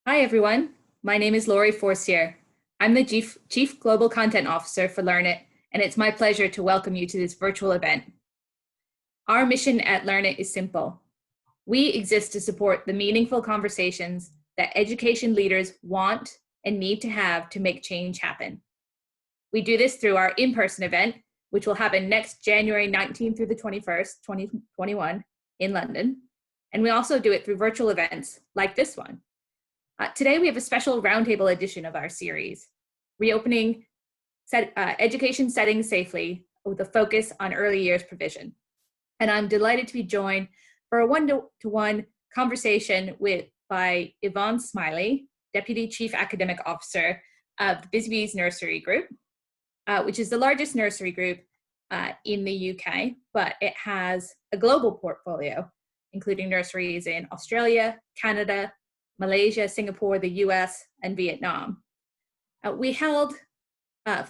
Hi, everyone. My name is Laurie Forcier. I'm the Chief Global Content Officer for Learnit, and it's my pleasure to welcome you to this virtual event. Our mission at Learnit is simple. We exist to support the meaningful conversations that education leaders want and need to have to make change happen. We do this through our in-person event, which will happen next January 19th through the 21st, 2021 in London. And we also do it through virtual events like this one. Today, we have a special roundtable edition of our series, Reopening Education Settings Safely with a focus on early years provision. And I'm delighted to be joined for a one-to-one conversation by Yvonne Smillie, Deputy Chief Academic Officer of the Busy Bees Nursery Group, which is the largest nursery group in the UK, but it has a global portfolio, including nurseries in Australia, Canada, Malaysia, Singapore, the US, and Vietnam. We held,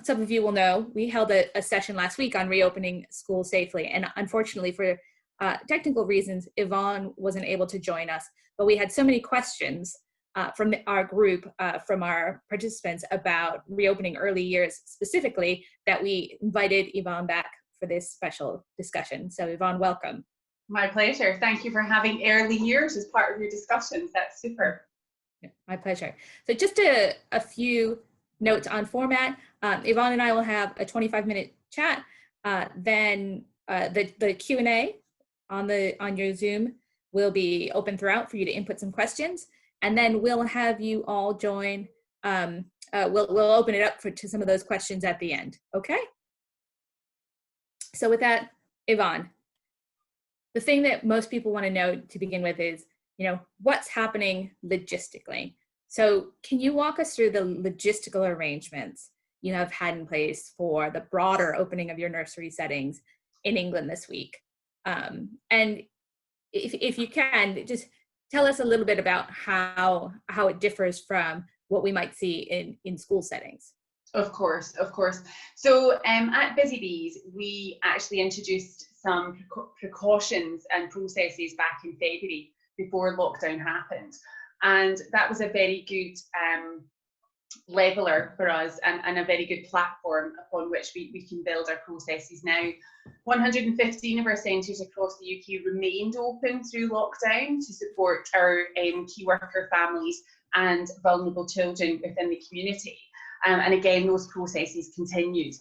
some of you will know, we held a session last week on reopening schools safely. And unfortunately, for technical reasons, Yvonne wasn't able to join us. But we had so many questions from our group, from our participants about reopening early years specifically, that we invited Yvonne back for this special discussion. So Yvonne, welcome. My pleasure. Thank you for having early years as part of your discussions. That's super. Yeah, my pleasure. So just a few notes on format. Yvonne and I will have a 25-minute chat. Then the Q&A on your Zoom will be open throughout for you to input some questions. And then we'll have you all join. We'll open it up to some of those questions at the end. Okay? So with that, Yvonne, the thing that most people want to know to begin with is, what's happening logistically? So can you walk us through the logistical arrangements you have had in place for the broader opening of your nursery settings in England this week? And if you can, just tell us a little bit about how it differs from what we might see in school settings. Of course. So at Busy Bees, we actually introduced some precautions and processes back in February before lockdown happened. And that was a very good leveler for us and a very good platform upon which we can build our processes now. 115 of our centres across the UK remained open through lockdown to support our key worker families and vulnerable children within the community. And again, those processes continued.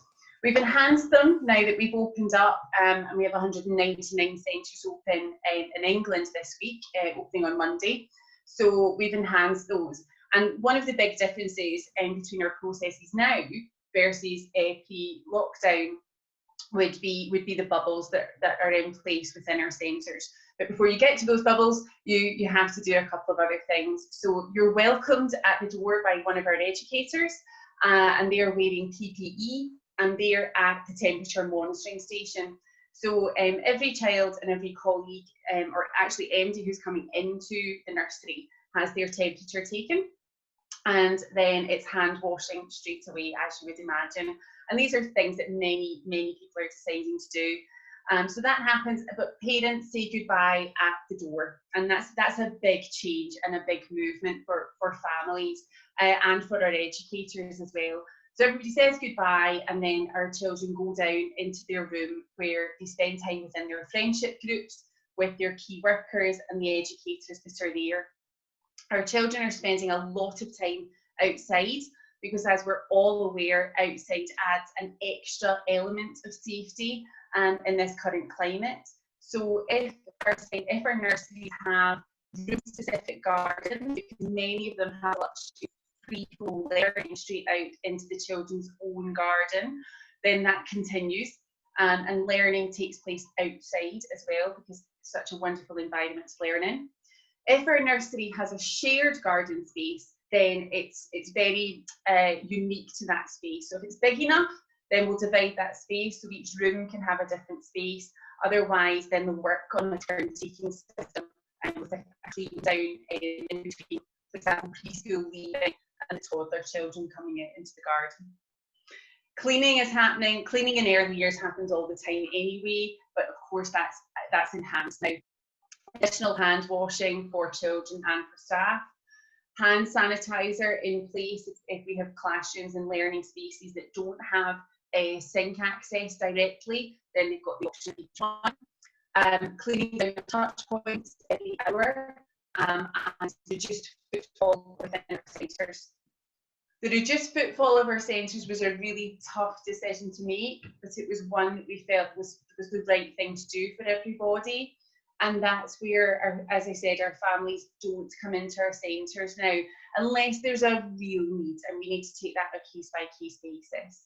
We've enhanced them now that we've opened up, and we have 199 centres open in England this week, opening on Monday. So we've enhanced those. And one of the big differences between our processes now versus pre-lockdown would be the bubbles that are in place within our centres. But before you get to those bubbles, you have to do a couple of other things. So you're welcomed at the door by one of our educators, and they are wearing PPE, and they're at the temperature monitoring station. So every child and every colleague, or actually MD who's coming into the nursery, has their temperature taken. And then it's hand washing straight away, as you would imagine. And these are things that many people are deciding to do. So that happens, but parents say goodbye at the door. And that's a big change and a big movement for families and for our educators as well. So everybody says goodbye, and then our children go down into their room where they spend time within their friendship groups with their key workers and the educators that are there. Our children are spending a lot of time outside because, as we're all aware, outside adds an extra element of safety in this current climate. So if our nurseries have room-specific gardens, because many of them have free-flow learning straight out into the children's own garden, then that continues, and learning takes place outside as well because it's such a wonderful environment to learn in. If our nursery has a shared garden space, then it's very unique to that space. So if it's big enough, then we'll divide that space so each room can have a different space. Otherwise, then we'll work on a turn-taking system and with a clean down in between, for example, preschool leaving and the toddler children coming out into the garden. Cleaning is happening. Cleaning in early years happens all the time anyway, but of course that's enhanced now. Additional hand washing for children and for staff. hand sanitizer in place if we have classrooms and learning spaces that don't have a sink access directly, then they've got the option of each one. Cleaning down touch points every hour, and reduced footfall within our centres. The reduced footfall of our centres was a really tough decision to make, but it was one that we felt was the right thing to do for everybody. And that's where, as I said, our families don't come into our centres now unless there's a real need, and we need to take that on a case-by-case basis.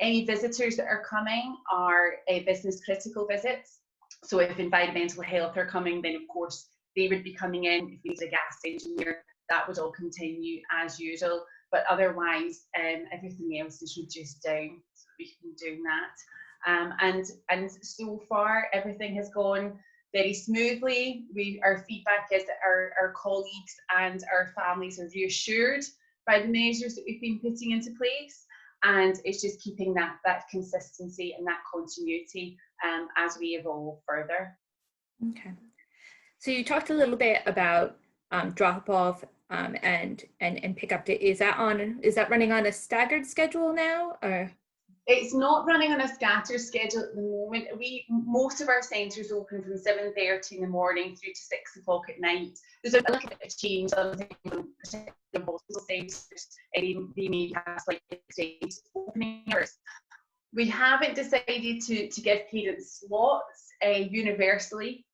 Any visitors that are coming are business critical visits. So if environmental health are coming, then of course they would be coming in. If there's a gas engineer, that would all continue as usual. But otherwise, everything else is reduced down, so we've been doing that. And so far, everything has gone very smoothly. Our feedback is that our colleagues and our families are reassured by the measures that we've been putting into place, and it's just keeping that consistency and that continuity as we evolve further. Okay, so you talked a little bit about drop off and pick up. Is that running on a staggered schedule now, or? It's not running on a scattered schedule at the moment. Most of our centres open from 7:30 in the morning through to 6 o'clock at night. There's a little bit of change on the hospital centres. They may have slightly extended opening hours. We haven't decided to give parents slots universally,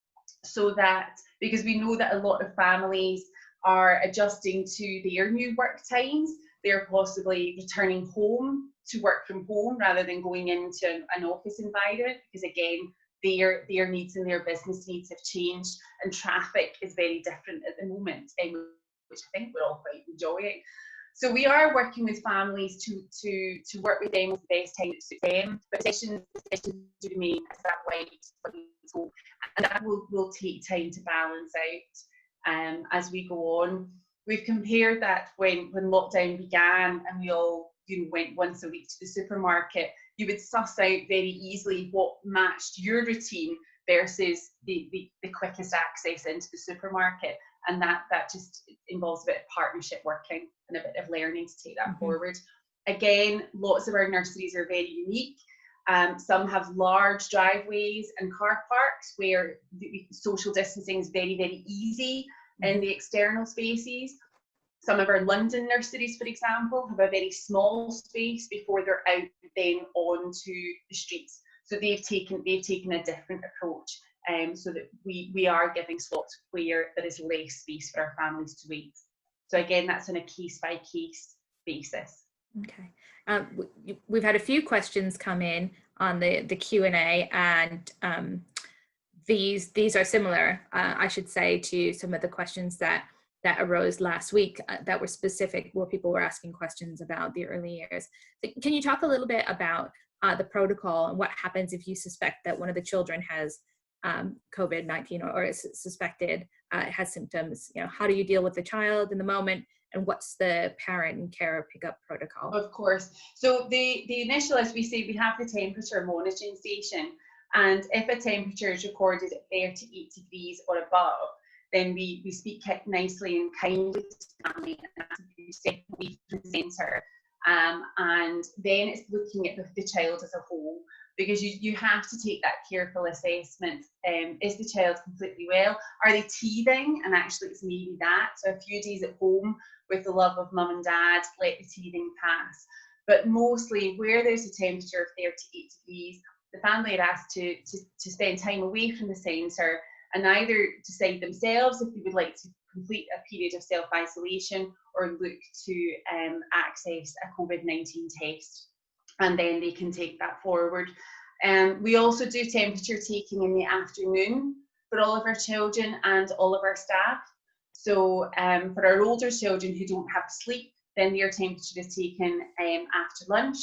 so that, because we know that a lot of families are adjusting to their new work times, they're possibly returning home to work from home rather than going into an office environment, because again, their needs and their business needs have changed, and traffic is very different at the moment, which I think we're all quite enjoying. So we are working with families to work with them with the best time that suits them, but sessions do remain as that white, and that will take time to balance out as we go on. We've compared that when lockdown began and we all went once a week to the supermarket, you would suss out very easily what matched your routine versus the quickest access into the supermarket, and that just involves a bit of partnership working and a bit of learning to take that forward. Again, lots of our nurseries are very unique. Some have large driveways and car parks where the social distancing is very, very easy in the external spaces. Some of our London nurseries, for example, have a very small space before they're out then onto the streets. So they've taken a different approach, so that we are giving slots where there is less space for our families to wait. So again, that's on a case-by-case basis. Okay. We've had a few questions come in on the Q&A, and these are similar, I should say, to some of the questions that arose last week that were specific, where people were asking questions about the early years. So can you talk a little bit about the protocol and what happens if you suspect that one of the children has COVID-19 or is suspected has symptoms? How do you deal with the child in the moment, and what's the parent and carer pickup protocol? Of course. So the initial, as we say, we have the temperature monitoring station, and if a temperature is recorded at 38 degrees or above, then we speak nicely and kindly to the family and ask them to step away from the centre. And then it's looking at the child as a whole, because you have to take that careful assessment. Is the child completely well? Are they teething? And actually it's maybe that. So a few days at home with the love of mum and dad, let the teething pass. But mostly where there's a temperature of 38 degrees, the family are asked to spend time away from the centre and either decide themselves if they would like to complete a period of self-isolation or look to access a COVID-19 test, and then they can take that forward. We also do temperature taking in the afternoon for all of our children and all of our staff. So for our older children who don't have sleep, then their temperature is taken after lunch,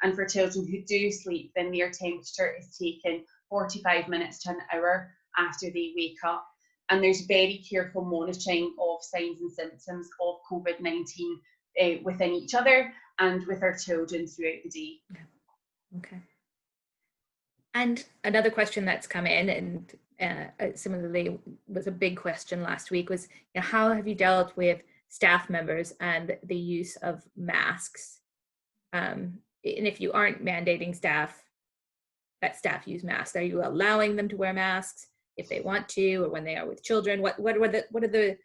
and for children who do sleep, then their temperature is taken 45 minutes to an hour after they wake up. And there's very careful monitoring of signs and symptoms of COVID-19 within each other and with our children throughout the day. Okay. And another question that's come in, and similarly was a big question last week, was how have you dealt with staff members and the use of masks. And if you aren't mandating that staff use masks, are you allowing them to wear masks if they want to, or when they are with children? What are the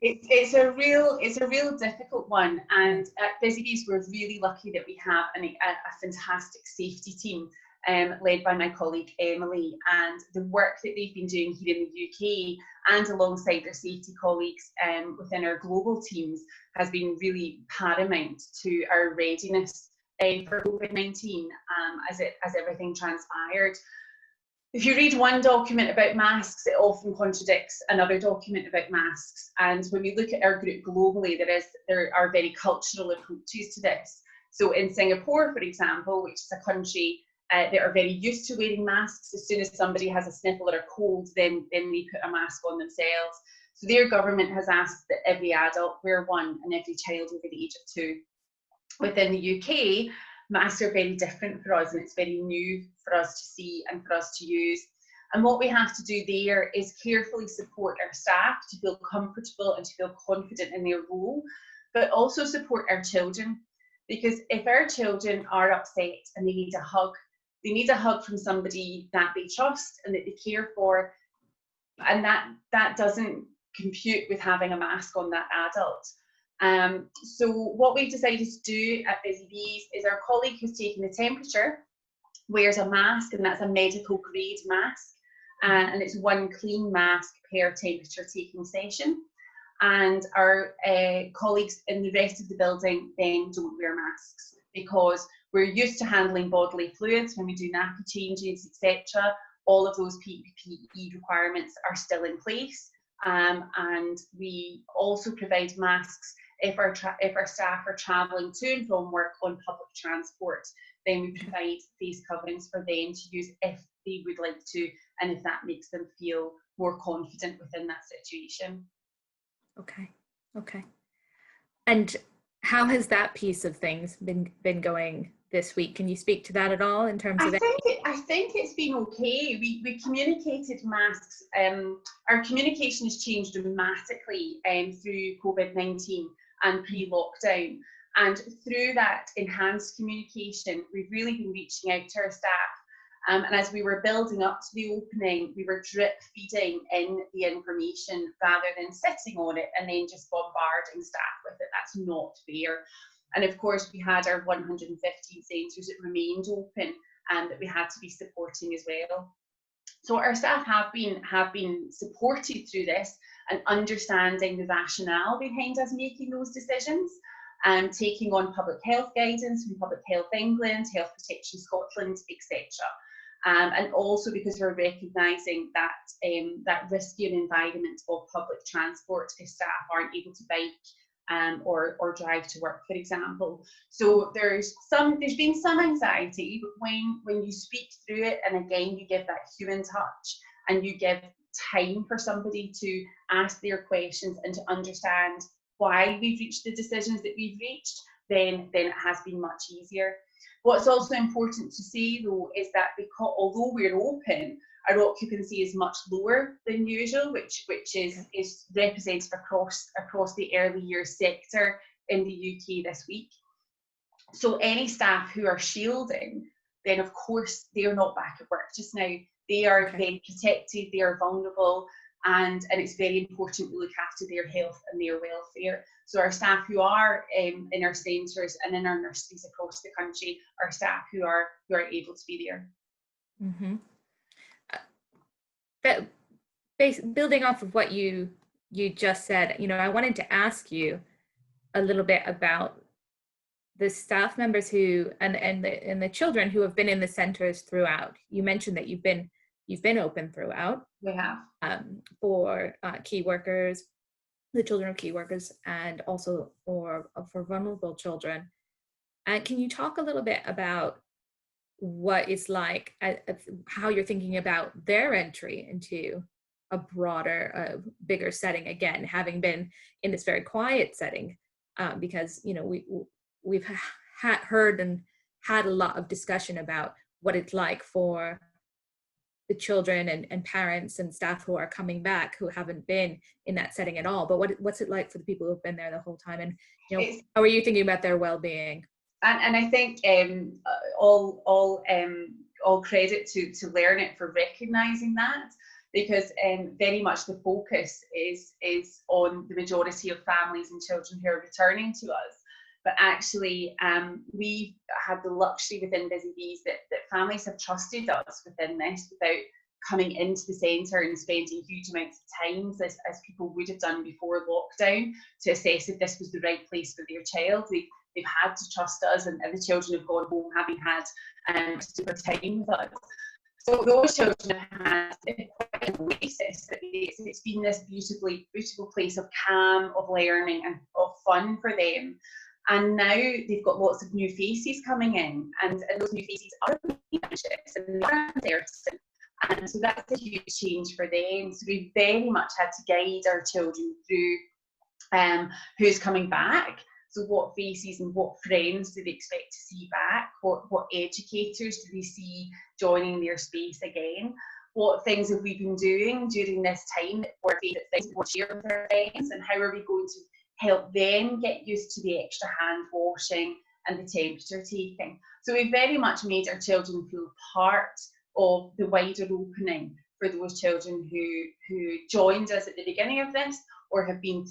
it's a real difficult one, and at Busy Bees we're really lucky that we have a fantastic safety team led by my colleague Emily, and the work that they've been doing here in the UK and alongside their safety colleagues within our global teams has been really paramount to our readiness for COVID-19 as everything transpired. If you read one document about masks, it often contradicts another document about masks. And when we look at our group globally, there are very cultural approaches to this. So in Singapore, for example, which is a country that are very used to wearing masks, as soon as somebody has a sniffle or a cold, then they put a mask on themselves. So their government has asked that every adult wear one and every child over the age of 2. Within the UK, masks are very different for us, and it's very new for us to see and for us to use. And what we have to do there is carefully support our staff to feel comfortable and to feel confident in their role, but also support our children. Because if our children are upset and they need a hug from somebody that they trust and that they care for, and that doesn't compute with having a mask on that adult. So what we've decided to do at Busy Bees is our colleague who's taking the temperature wears a mask, and that's a medical grade mask, and it's one clean mask per temperature taking session. And our colleagues in the rest of the building then don't wear masks, because we're used to handling bodily fluids when we do nappy changes, etc. All of those PPE requirements are still in place, and we also provide masks if our staff are travelling to and from work on public transport. Then we provide face coverings for them to use if they would like to, and if that makes them feel more confident within that situation. Okay. And how has that piece of things been going this week? Can you speak to that at all in terms of I think it's been okay. We communicated masks. Our communication has changed dramatically through COVID-19 and pre-lockdown. And through that enhanced communication, we've really been reaching out to our staff. And as we were building up to the opening, we were drip feeding in the information rather than sitting on it and then just bombarding staff with it. That's not fair. And of course, we had our 115 centres that remained open and that we had to be supporting as well. So our staff have been supported through this and understanding the rationale behind us making those decisions, and taking on public health guidance from Public Health England, Health Protection Scotland, etc. And also because we're recognising that riskier environment of public transport if staff aren't able to bike or drive to work, for example. So there's been some anxiety, but when you speak through it, and again you give that human touch and you give time for somebody to ask their questions and to understand why we've reached the decisions that we've reached, then it has been much easier. What's also important to say though is that because although we're open, our occupancy is much lower than usual, which is represented across the early years sector in the UK this week. So any staff who are shielding, then of course they're not back at work just now. They are very protected, they are vulnerable, and it's very important we look after their health and their welfare. So our staff who are in our centres and in our nurseries across the country are staff who are able to be there. Mm-hmm. Building off of what you just said, I wanted to ask you a little bit about the staff members who and the children who have been in the centres throughout. You mentioned that you've been open throughout. We have. For key workers, the children of key workers, and also for vulnerable children. Can you talk a little bit about what it's like, how you're thinking about their entry into a broader, bigger setting, again, having been in this very quiet setting, because we've heard and had a lot of discussion about what it's like for the children and parents and staff who are coming back who haven't been in that setting at all. But what's it like for the people who've been there the whole time? And how are you thinking about their well-being? And I think all credit to Learnit for recognising that, because very much the focus is on the majority of families and children who are returning to us. But actually, we've had the luxury within Busy Bees that families have trusted us within this without coming into the centre and spending huge amounts of time, as people would have done before lockdown, to assess if this was the right place for their child. They've had to trust us, and the children have gone home having had super time with us. So those children have had quite an oasis. It's been this beautiful place of calm, of learning, and of fun for them. And now they've got lots of new faces coming in, and those new faces are really anxious and they are uncertain. And so that's a huge change for them. So we very much had to guide our children through who's coming back. So what faces and what friends do they expect to see back? What educators do they see joining their space again? What things have we been doing during this time that were favourite things to share with our friends? And how are we going to help them get used to the extra hand washing and the temperature taking? So we very much made our children feel part of the wider opening for those children who joined us at the beginning of this or have been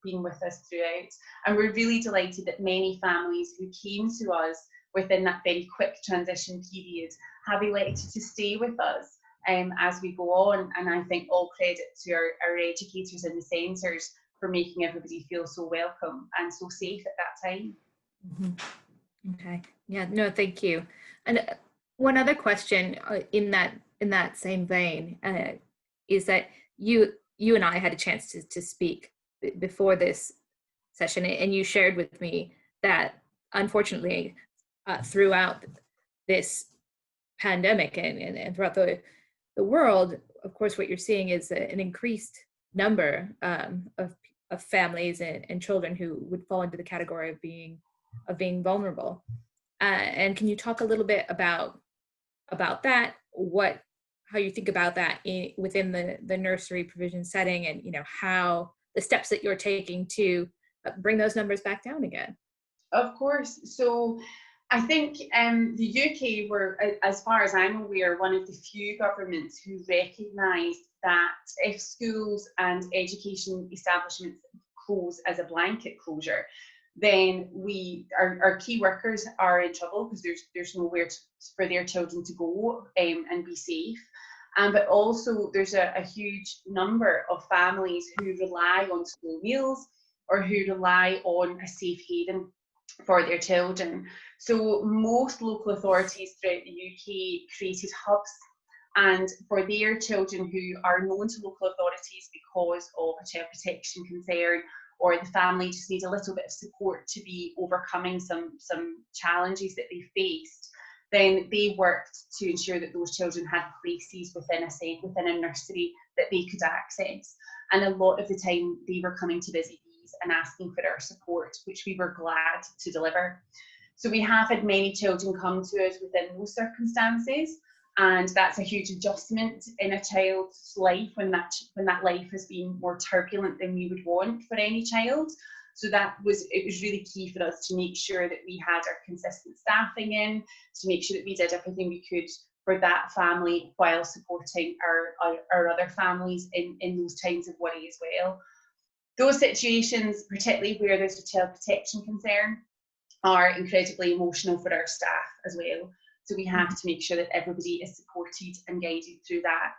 with us throughout. And we're really delighted that many families who came to us within that very quick transition period have elected to stay with us as we go on. And I think all credit to our educators in the centres for making everybody feel so welcome and so safe at that time. Mm-hmm. Okay. Yeah, no, thank you. And one other question in that same vein is that you and I had a chance to speak before this session, and you shared with me that unfortunately throughout this pandemic and throughout the world, of course, what you're seeing is an increased number of families and children who would fall into the category of being vulnerable. And can you talk a little bit about that? How you think about that within the nursery provision setting, and how the steps that you're taking to bring those numbers back down again? Of course. So I think the UK were, as far as I'm aware, one of the few governments who recognised that if schools and education establishments close as a blanket closure, then our key workers are in trouble, because there's nowhere for their children to go and be safe. But also there's a huge number of families who rely on school meals or who rely on a safe haven for their children. So most local authorities throughout the UK created hubs, and for their children who are known to local authorities because of a child protection concern, or the family just needs a little bit of support to be overcoming some challenges that they faced, then they worked to ensure that those children had places within a nursery that they could access. And a lot of the time they were coming to Busy Bees and asking for our support, which we were glad to deliver. So we have had many children come to us within those circumstances, and that's a huge adjustment in a child's life when that life has been more turbulent than we would want for any child. So it was really key for us to make sure that we had our consistent staffing in, to make sure that we did everything we could for that family while supporting our other families in those times of worry as well. Those situations, particularly where there's a child protection concern, are incredibly emotional for our staff as well. So we have to make sure that everybody is supported and guided through that.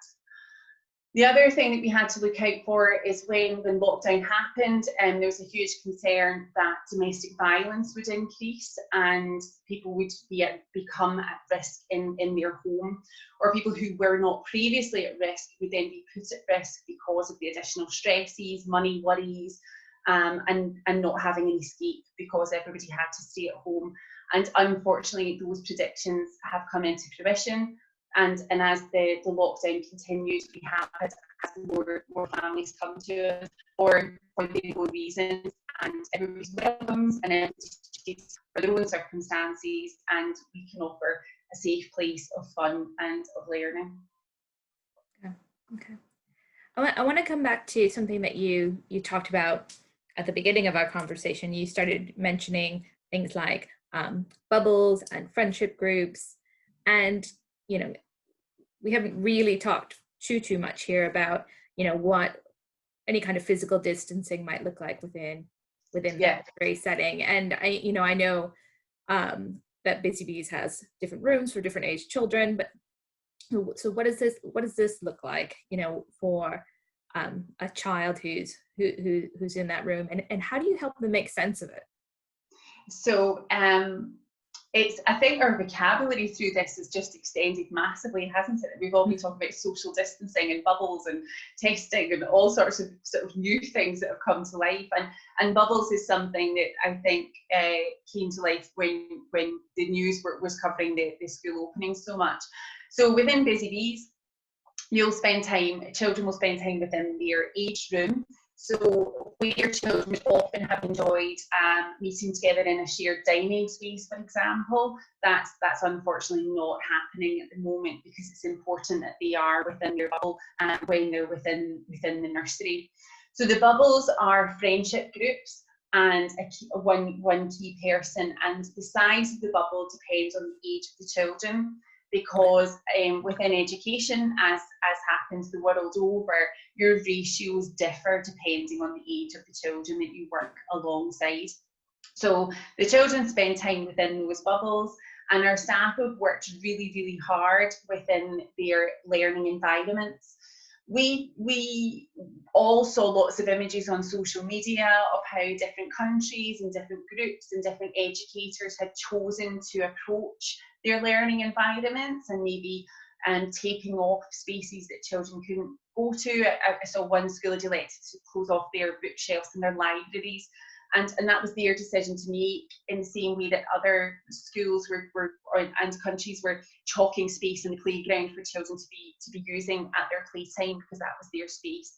The other thing that we had to look out for is when lockdown happened, there was a huge concern that domestic violence would increase and people would become at risk in their home, or people who were not previously at risk would then be put at risk because of the additional stresses, money worries, and not having an escape because everybody had to stay at home. And unfortunately, those predictions have come into fruition. And as the lockdown continues, we have had more families come to us for their own reasons, and everybody's welcomes and everybody's for their own circumstances, and we can offer a safe place of fun and of learning. Okay. I want to come back to something that you talked about at the beginning of our conversation. You started mentioning things like bubbles and friendship groups, and you know we haven't really talked too much here about what any kind of physical distancing might look like within the Yeah. nursery setting. And I know that Busy Bees has different rooms for different age children, but so what does this look like for a child who's in that room, and how do you help them make sense of it? So I think our vocabulary through this has just extended massively, hasn't it? We've all been talking about social distancing and bubbles and testing and all sorts of sort of new things that have come to life. And bubbles is something that I think came to life when the news was covering the school opening so much. So within Busy Bees, children will spend time within their age room. So where children often have enjoyed meeting together in a shared dining space, for example, that's unfortunately not happening at the moment, because it's important that they are within their bubble when they're within the nursery. So the bubbles are friendship groups and one key person, and the size of the bubble depends on the age of the children, because within education, as happens the world over, your ratios differ depending on the age of the children that you work alongside. So the children spend time within those bubbles, and our staff have worked really hard within their learning environments. We all saw lots of images on social media of how different countries and different groups and different educators had chosen to approach their learning environments, and maybe taping off spaces that children couldn't go to. I saw one school had elected to close off their bookshelves and their libraries, and that was their decision to make, in the same way that other schools and countries were chalking space in the playground for children to be using at their playtime, because that was their space.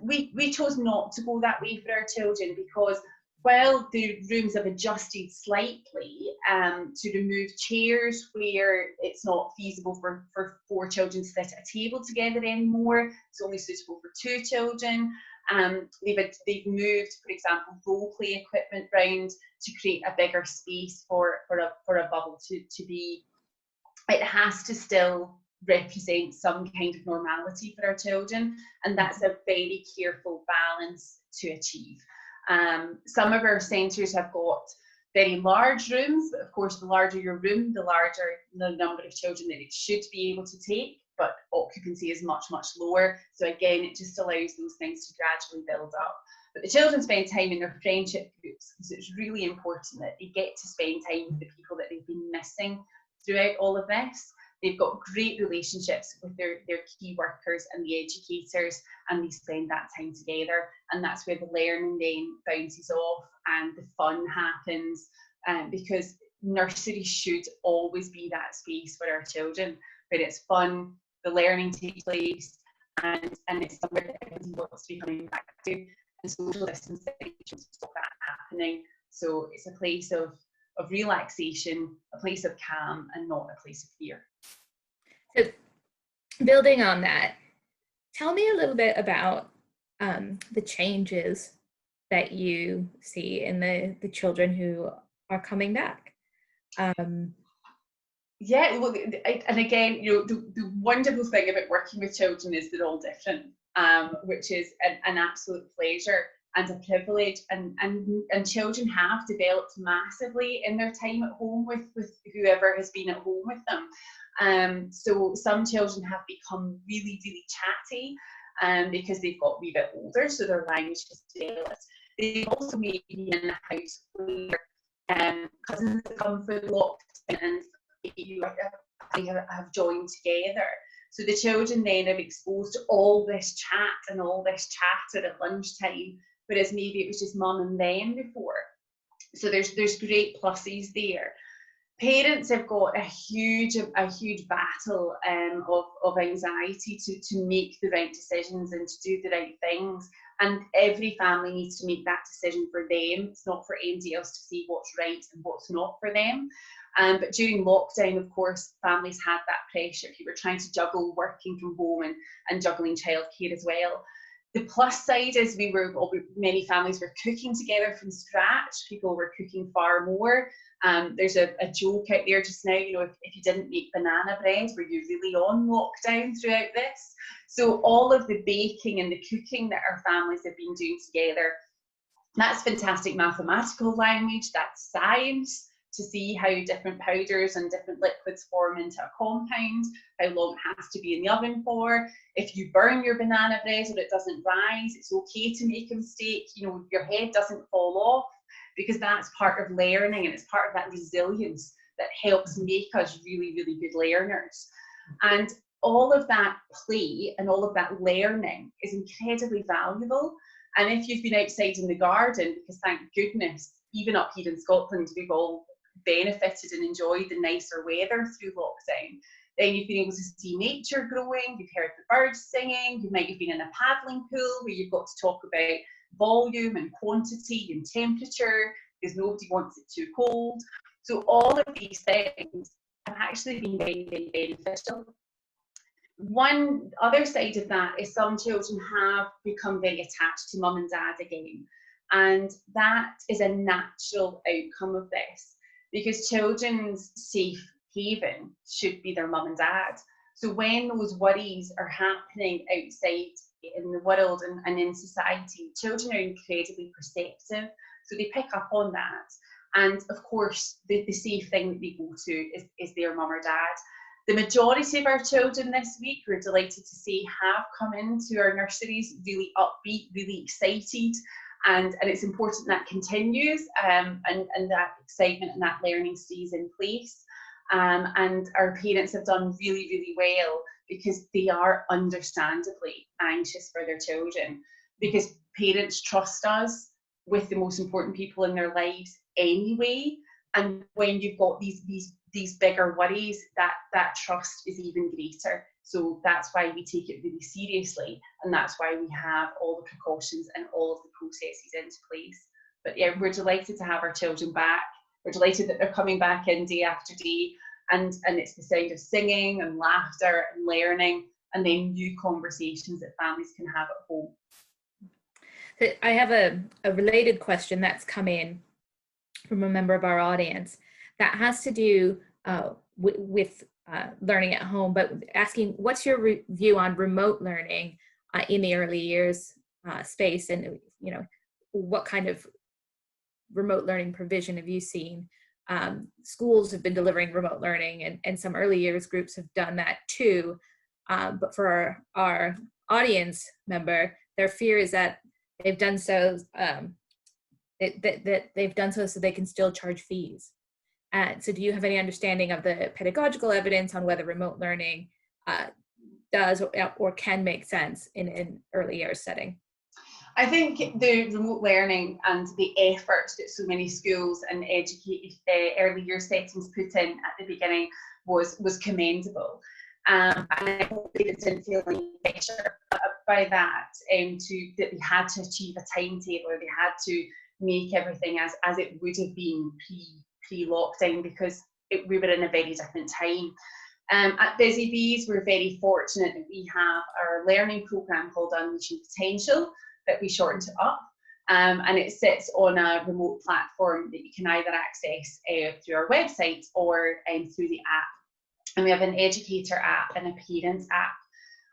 We chose not to go that way for our children, because while the rooms have adjusted slightly to remove chairs where it's not feasible for 4 children to sit at a table together anymore, it's only suitable for 2 children. They've moved, for example, role play equipment round to create a bigger space for a bubble to be. It has to still represent some kind of normality for our children, and that's a very careful balance to achieve. Some of our centres have got very large rooms, but of course the larger your room, the larger the number of children that it should be able to take, but occupancy is much lower. So again, it just allows those things to gradually build up. But the children spend time in their friendship groups, because it's really important that they get to spend time with the people that they've been missing throughout all of this. They've got great relationships with their key workers and the educators, and they spend that time together, and that's where the learning then bounces off and the fun happens, because nursery should always be that space for our children where it's fun, the learning takes place, and it's somewhere that everybody wants to be coming back to, and social distancing should stop that happening. So it's a place of relaxation, a place of calm, and not a place of fear. So building on that, tell me a little bit about the changes that you see in the children who are coming back. Yeah, well, and again, the wonderful thing about working with children is they're all different, which is an absolute pleasure and a privilege, and children have developed massively in their time at home with whoever has been at home with them. So some children have become really chatty, because they've got a wee bit older, so their language has developed. They've also maybe in a house where cousins have come for lockdown and have joined together. So the children then are exposed to all this chat and all this chatter at lunchtime, whereas maybe it was just mum and them before. So there's great pluses there. Parents have got a huge battle of anxiety to make the right decisions and to do the right things. And every family needs to make that decision for them. It's not for anybody else to see what's right and what's not for them. But during lockdown, of course, families had that pressure. People were trying to juggle working from home and juggling childcare as well. The plus side is many families were cooking together from scratch. People were cooking far more. There's a joke out there just now, if you didn't make banana bread, were you really on lockdown throughout this? So all of the baking and the cooking that our families have been doing together, that's fantastic mathematical language, that's science, to see how different powders and different liquids form into a compound, how long it has to be in the oven for. If you burn your banana bread or it doesn't rise, it's okay to make a mistake. Your head doesn't fall off, because that's part of learning, and it's part of that resilience that helps make us really, really good learners. And all of that play and all of that learning is incredibly valuable. And if you've been outside in the garden, because thank goodness, even up here in Scotland, we've all benefited and enjoyed the nicer weather through lockdown, then you've been able to see nature growing, you've heard the birds singing, you might have been in a paddling pool where you've got to talk about volume and quantity and temperature, because nobody wants it too cold. So all of these things have actually been very, very beneficial. One other side of that is some children have become very attached to mum and dad again. And that is a natural outcome of this, because children's safe haven should be their mum and dad. So when those worries are happening outside in the world and in society, children are incredibly perceptive, so they pick up on that. And of course, the safe thing that they go to is their mum or dad. The majority of our children this week, we're delighted to say, have come into our nurseries really upbeat, really excited, and it's important that continues, and that excitement and that learning stays in place. And our parents have done really, really well, because they are understandably anxious for their children, because parents trust us with the most important people in their lives anyway. And when you've got these bigger worries, that trust is even greater. So that's why we take it really seriously, and that's why we have all the precautions and all of the processes into place. But yeah, we're delighted to have our children back. We're delighted that they're coming back in day after day, and it's the sound of singing and laughter and learning, and then new conversations that families can have at home. I have a related question that's come in from a member of our audience that has to do with learning at home, but asking, what's your view on remote learning in the early years space, and what kind of remote learning provision have you seen? Schools have been delivering remote learning, and some early years groups have done that too, but for our audience member, their fear is that they've done so that they've done so they can still charge fees. So do you have any understanding of the pedagogical evidence on whether remote learning does or can make sense in an early years setting? I think the remote learning and the effort that so many schools and educated early year settings put in at the beginning was commendable. And I hope they didn't feel any pressure by that, that they had to achieve a timetable, or they had to make everything as it would have been pre-lockdown, because we were in a very different time. At Busy Bees, we're very fortunate that we have our learning programme called Unleashing Potential, that we shortened up, and it sits on a remote platform that you can either access through our website or through the app. And we have an educator app and a parents app.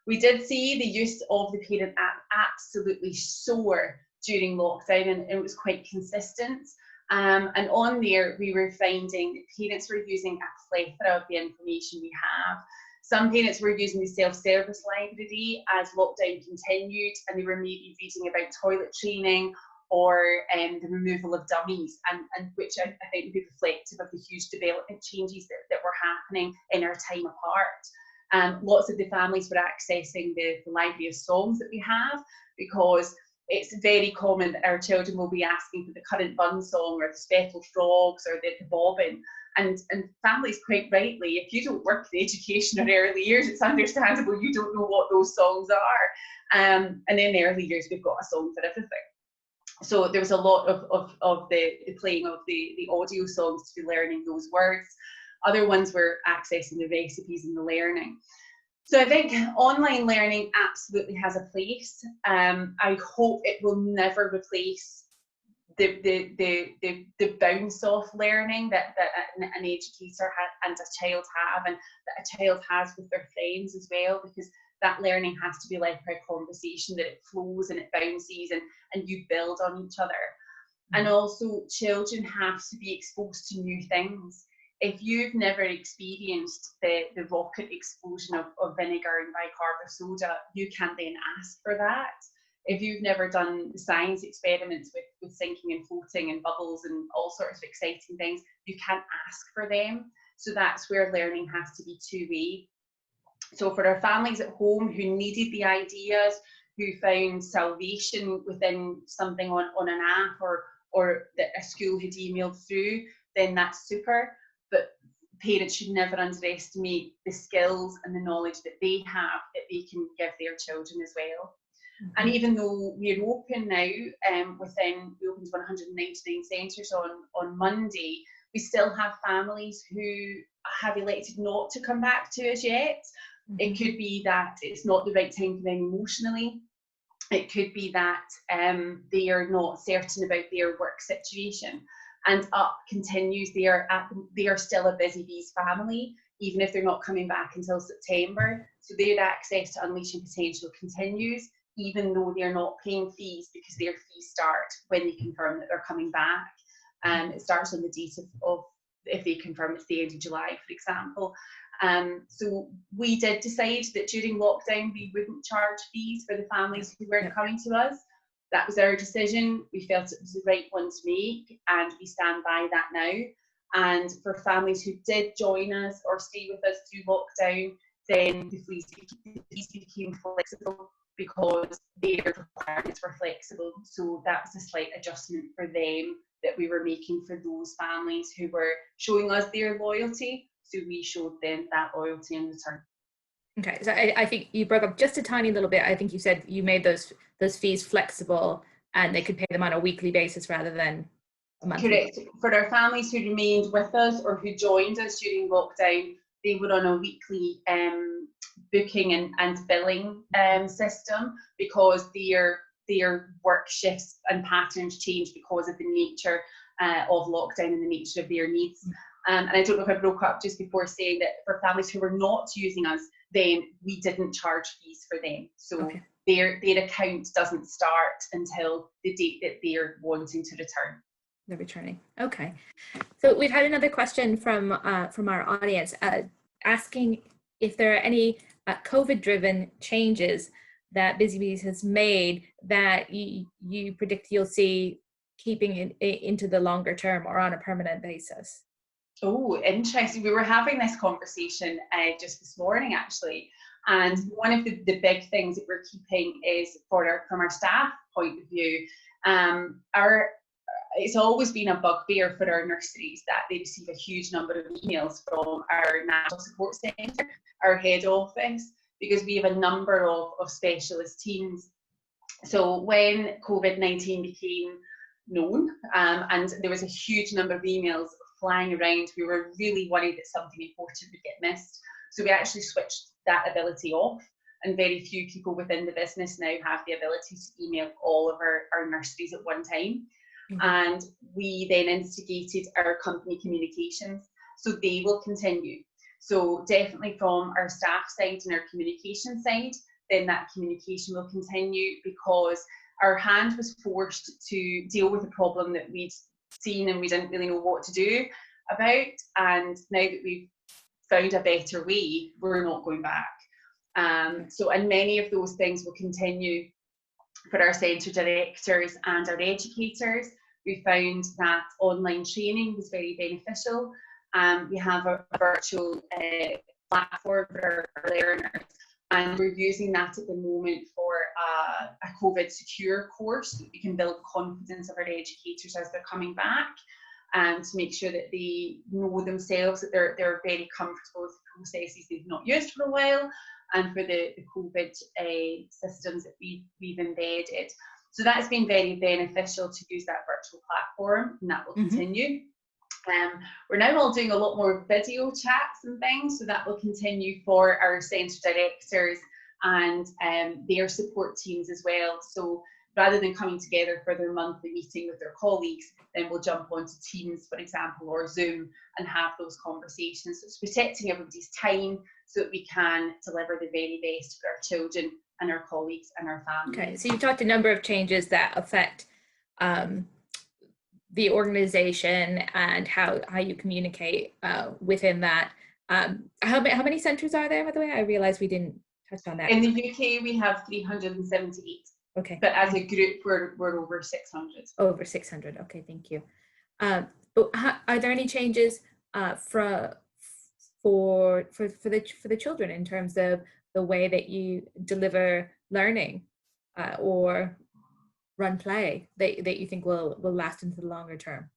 We did see the use of the parent app absolutely soar during lockdown, and it was quite consistent. And on there, we were finding that parents were using a plethora of the information we have. Some parents were using the self-service library as lockdown continued, and they were maybe reading about toilet training or the removal of dummies, and which I think would be reflective of the huge development changes that were happening in our time apart. Lots of the families were accessing the library of songs that we have, because it's very common that our children will be asking for the currant bun song or the speckled frogs or the bobbin. And families, quite rightly, if you don't work in education or early years, it's understandable you don't know what those songs are. And in the early years, we've got a song for everything. So there was a lot of the playing of the audio songs to be learning those words. Other ones were accessing the recipes and the learning. So I think online learning absolutely has a place. I hope it will never replace the bounce off learning that an educator and a child have, and that a child has with their friends as well, because that learning has to be like a conversation, that it flows and it bounces and you build on each other. And also children have to be exposed to new things. If you've never experienced the rocket explosion of vinegar and bicarb of soda, you can't then ask for that. If you've never done the science experiments with sinking and floating and bubbles and all sorts of exciting things, you can't ask for them. So that's where learning has to be two-way. So for our families at home who needed the ideas, who found salvation within something on an app or that a school had emailed through, then that's super. But parents should never underestimate the skills and the knowledge that they have that they can give their children as well. And even though we're open now, we opened 199 centres on Monday, we still have families who have elected not to come back to us yet. It could be that it's not the right time for them emotionally. It could be that they are not certain about their work situation. And Up continues, they are still a Busy Bees family, even if they're not coming back until September. So their access to Unleashing Potential continues, even though they're not paying fees, because their fees start when they confirm that they're coming back. It starts on the date of if they confirm it's the end of July, for example. So we did decide that during lockdown we wouldn't charge fees for the families who weren't coming to us. That was our decision. We felt it was the right one to make, and we stand by that now. And for families who did join us or stay with us through lockdown, then the fees became flexible because their requirements were flexible. So that was a slight adjustment for them that we were making for those families who were showing us their loyalty. So we showed them that loyalty in return. Okay, so I think you broke up just a tiny little bit. I think you said you made those fees flexible and they could pay them on a weekly basis rather than a monthly. Correct. For our families who remained with us or who joined us during lockdown, they were on a weekly booking and billing system, because their work shifts and patterns change because of the nature of lockdown and the nature of their needs. And I don't know if I broke up just before saying that for families who were not using us, then we didn't charge fees for them. So their account doesn't start until the date that they're wanting to return. They're returning. Okay. So we've had another question from our audience asking if there are any COVID-driven changes that Busy Bees has made that you predict you'll see keeping into the longer term or on a permanent basis. Oh, interesting. We were having this conversation just this morning, actually. And one of the big things that we're keeping is from our staff point of view, it's always been a bugbear for our nurseries that they receive a huge number of emails from our National Support Centre, our head office, because we have a number of specialist teams. So when COVID-19 became known and there was a huge number of emails flying around, we were really worried that something important would get missed. So we actually switched that ability off, and very few people within the business now have the ability to email all of our nurseries at one time. And we then instigated our company communications, so they will continue. So definitely from our staff side and our communication side, then that communication will continue, because our hand was forced to deal with a problem that we'd seen and we didn't really know what to do about. And now that we've found a better way, we're not going back. And many of those things will continue for our centre directors and our educators. We found that online training was very beneficial. We have a virtual platform for our learners, And we're using that at the moment for a COVID secure course so that we can build confidence of our educators as they're coming back, and to make sure that they know themselves, that they're very comfortable with the processes they've not used for a while, and for the COVID systems that we've embedded. So that's been very beneficial to use that virtual platform, and that will continue. We're now all doing a lot more video chats and things, so that will continue for our centre directors and their support teams as well. So rather than coming together for their monthly meeting with their colleagues, then we'll jump onto Teams, for example, or Zoom, and have those conversations. So it's protecting everybody's time so that we can deliver the very best for our children and our colleagues and our families. Okay, so you talked a number of changes that affect the organization and how you communicate within that. How many centres are there, by the way? I realised we didn't touch on that. In the UK, we have 378. Okay. But as a group, we're over 600. Over 600. Okay, thank you. But are there any changes for the children in terms of the way that you deliver learning or run play that you think will last into the longer term?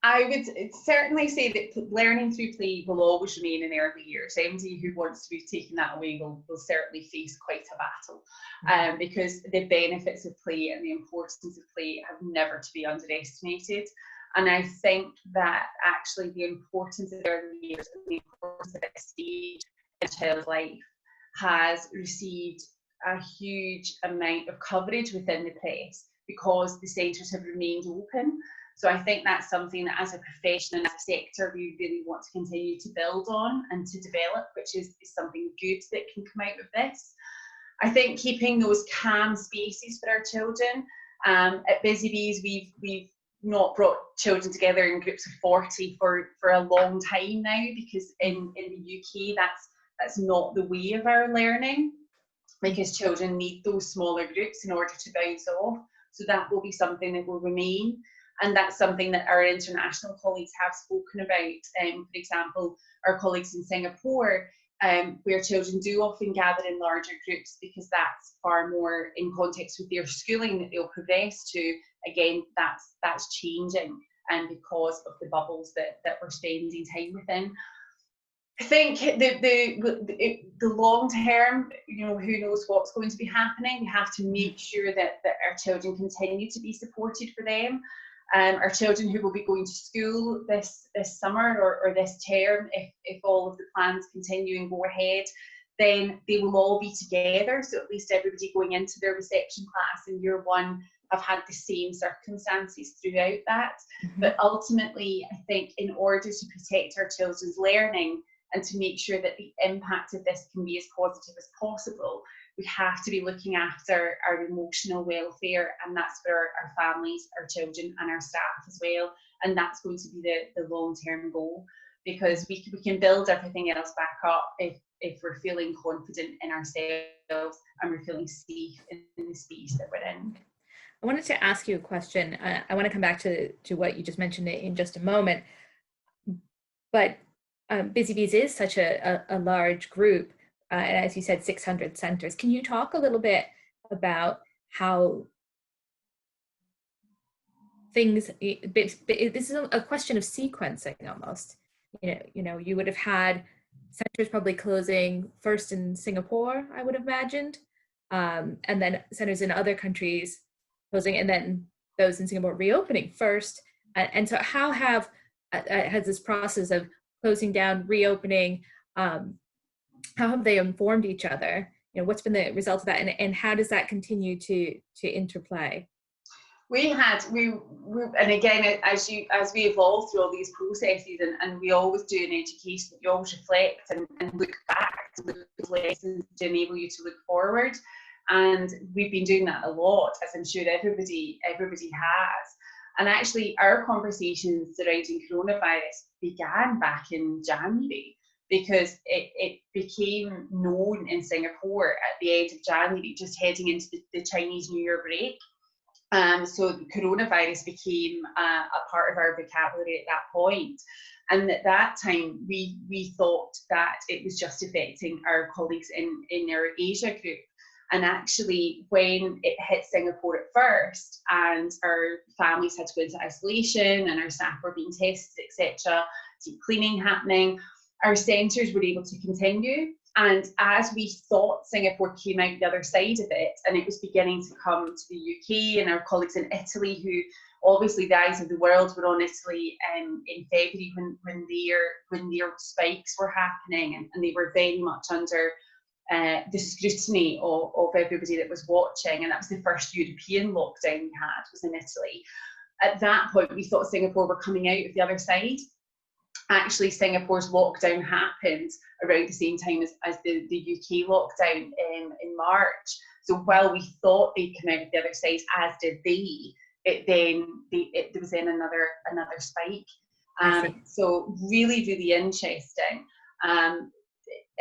I would certainly say that learning through play will always remain in early years. Anybody who wants to be taking that away will certainly face quite a battle, because the benefits of play and the importance of play have never to be underestimated. And I think that actually the importance of early years and the importance of this stage in a child's life has received a huge amount of coverage within the press because the centres have remained open. So I think that's something that as a profession and as a sector we really want to continue to build on and to develop, which is something good that can come out of this. I think keeping those calm spaces for our children. At Busy Bees we've not brought children together in groups of 40 for a long time now, because in the UK that's not the way of our learning, because children need those smaller groups in order to bounce off. So that will be something that will remain. And that's something that our international colleagues have spoken about. For example, our colleagues in Singapore, where children do often gather in larger groups because that's far more in context with their schooling that they'll progress to. Again, that's changing, and because of the bubbles that we're spending time within. I think the long term, who knows what's going to be happening. We have to make sure that our children continue to be supported for them. Our children who will be going to school this summer or this term, if all of the plans continue and go ahead, then they will all be together. So at least everybody going into their reception class in year one have had the same circumstances throughout that. But ultimately, I think in order to protect our children's learning and to make sure that the impact of this can be as positive as possible, we have to be looking after our emotional welfare, and that's for our families, our children and our staff as well. And that's going to be the long-term goal, because we can build everything else back up if we're feeling confident in ourselves and we're feeling safe in the space that we're in. I wanted to ask you a question. I want to come back to what you just mentioned in just a moment, but Busy Bees is such a large group. And as you said, 600 centres. Can you talk a little bit about how things, this is a question of sequencing almost. You would have had centres probably closing first in Singapore, I would have imagined, and then centres in other countries closing, and then those in Singapore reopening first. And so how has this process of closing down, reopening, how have they informed each other? What's been the result of that, and how does that continue to interplay? And again, as we evolve through all these processes, and we always do in education, you always reflect and look back to look at lessons to enable you to look forward. And we've been doing that a lot, as I'm sure everybody has. And actually, our conversations surrounding coronavirus began back in January, because it became known in Singapore at the end of January, just heading into the Chinese New Year break, So the coronavirus became a part of our vocabulary at that point. And at that time, we thought that it was just affecting our colleagues in our Asia group. And actually, when it hit Singapore at first, and our families had to go into isolation, and our staff were being tested, etc., deep cleaning happening, our centres were able to continue. And as we thought Singapore came out the other side of it, and it was beginning to come to the UK, and our colleagues in Italy, who obviously the eyes of the world were on Italy in February when their spikes were happening, and they were very much under the scrutiny of everybody that was watching. And that was the first European lockdown we had, was in Italy. At that point, we thought Singapore were coming out of the other side. Actually, Singapore's lockdown happened around the same time as the UK lockdown in March. So while we thought they'd come out of the other side, as did they, there was then another spike. So really, really interesting.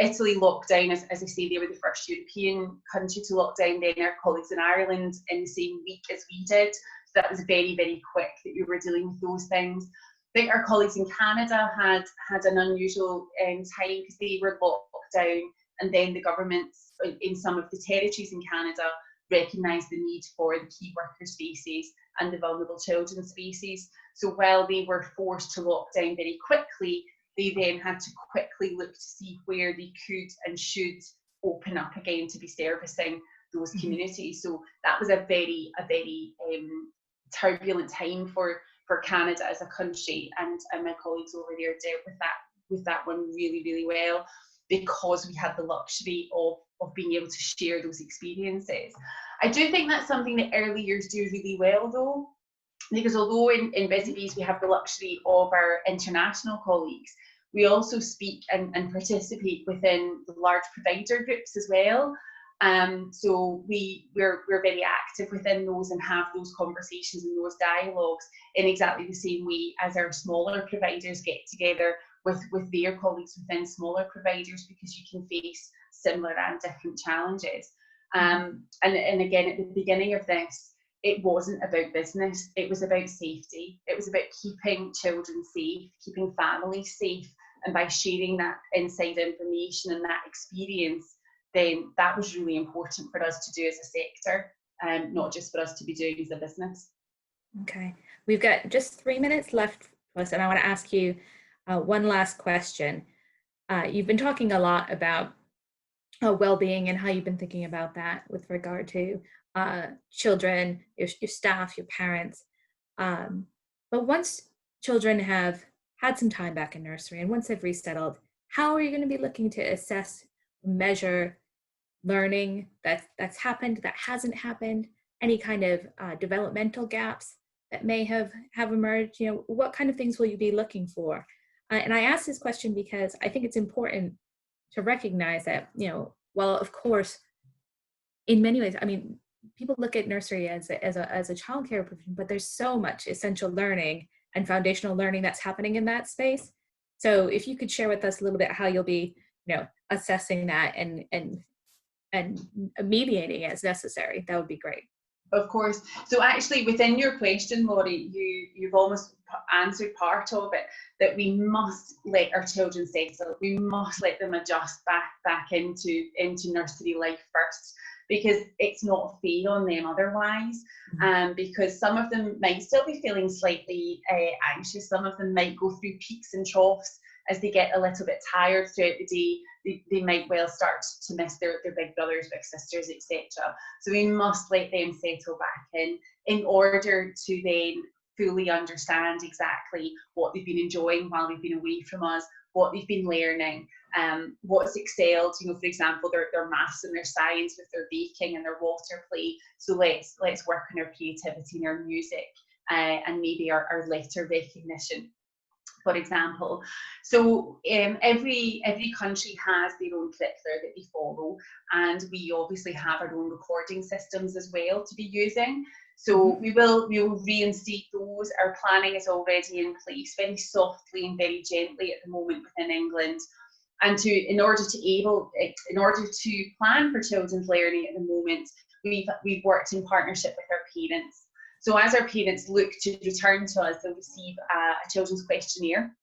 Italy locked down, as I say, they were the first European country to lock down. Then our colleagues in Ireland in the same week as we did. So that was very, very quick that we were dealing with those things. I think our colleagues in Canada had an unusual time because they were locked down, and then the governments in some of the territories in Canada recognised the need for the key worker spaces and the vulnerable children spaces. So while they were forced to lock down very quickly, they then had to quickly look to see where they could and should open up again to be servicing those communities. So that was a very turbulent time for Canada as a country, and my colleagues over there dealt with that one really, really well, because we had the luxury of being able to share those experiences. I do think that's something that early years do really well, though, because although in Busy Bees we have the luxury of our international colleagues, we also speak and participate within the large provider groups as well. So we're very active within those and have those conversations and those dialogues in exactly the same way as our smaller providers get together with their colleagues within smaller providers, because you can face similar and different challenges. And again, at the beginning of this, it wasn't about business, it was about safety. It was about keeping children safe, keeping families safe, and by sharing that inside information and that experience, then that was really important for us to do as a sector, not just for us to be doing as a business. Okay, we've got just 3 minutes left for us, and I want to ask you one last question. You've been talking a lot about well-being and how you've been thinking about that with regard to children, your staff, your parents. But once children have had some time back in nursery and once they've resettled, how are you going to be looking to assess, measure learning that's happened, that hasn't happened, any kind of developmental gaps that may have emerged? You know, what kind of things will you be looking for? And I ask this question because I think it's important to recognize that, you know, while of course, in many ways, I mean, people look at nursery as a childcare provision, but there's so much essential learning and foundational learning that's happening in that space. So if you could share with us a little bit how you'll be, you know, assessing that and mediating as necessary, that would be great. Of course. So actually, within your question, Laurie, you've almost answered part of it, that we must let our children settle. We must let them adjust back into nursery life first, because it's not fair on them otherwise. Because some of them might still be feeling slightly anxious. Some of them might go through peaks and troughs as they get a little bit tired throughout the day. They might well start to miss their big brothers, big sisters, etc. So we must let them settle back in order to then fully understand exactly what they've been enjoying while they've been away from us, what they've been learning, what's excelled, you know, for example, their maths and their science, with their baking and their water play. So let's work on our creativity and our music, and maybe our letter recognition, for example. So every country has their own curricula that they follow, and we obviously have our own recording systems as well to be using. So we will reinstate those. Our planning is already in place, very softly and very gently at the moment within England. And in order to plan for children's learning at the moment, we've worked in partnership with our parents. So as our parents look to return to us, they'll receive a children's questionnaire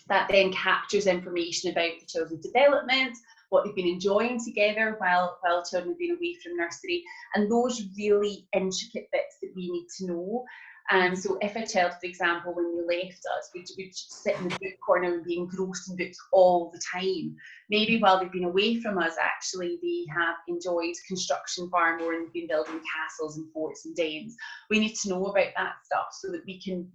that then captures information about the children's development, what they've been enjoying together while children have been away from nursery, and those really intricate bits that we need to know. And so if a child, for example, when they left us, would sit in the book corner and be engrossed in books all the time, maybe while they've been away from us, actually they have enjoyed construction far more and been building castles and forts and dams. We need to know about that stuff so that we can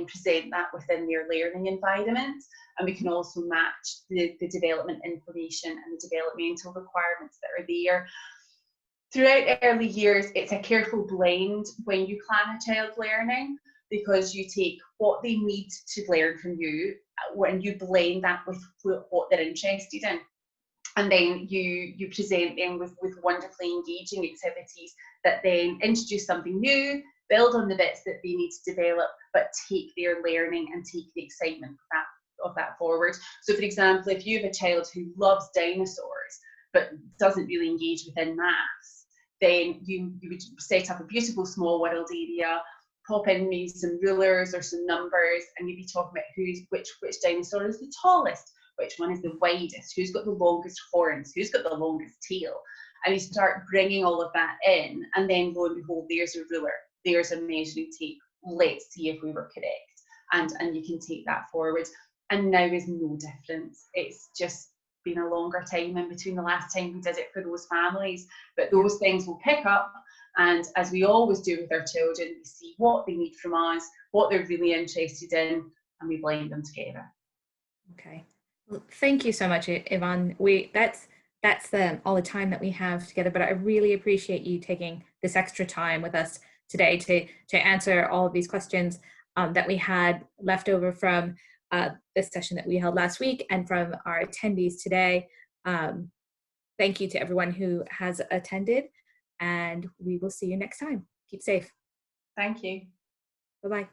present that within their learning environment, and we can also match the development information and the developmental requirements that are there. Throughout early years, it's a careful blend when you plan a child's learning, because you take what they need to learn from you and you blend that with what they're interested in. And then you present them with wonderfully engaging activities that then introduce something new, build on the bits that they need to develop, but take their learning and take the excitement of that forward. So for example, if you have a child who loves dinosaurs but doesn't really engage within maths, then you would set up a beautiful small world area, pop in maybe some rulers or some numbers, and you'd be talking about which dinosaur is the tallest, which one is the widest, who's got the longest horns, who's got the longest tail. And you start bringing all of that in, and then lo and behold, there's a ruler, there's a measuring tape, let's see if we were correct. And you can take that forward. And now is no difference. It's just been a longer time in between the last time we did it for those families, but those things will pick up. And as we always do with our children, we see what they need from us, what they're really interested in, and we blend them together. Okay, well, thank you so much, Yvonne. That's all the time that we have together, but I really appreciate you taking this extra time with us today to answer all of these questions that we had left over from this session that we held last week and from our attendees today. Thank you to everyone who has attended, and we will see you next time. Keep safe. Thank you. Bye-bye.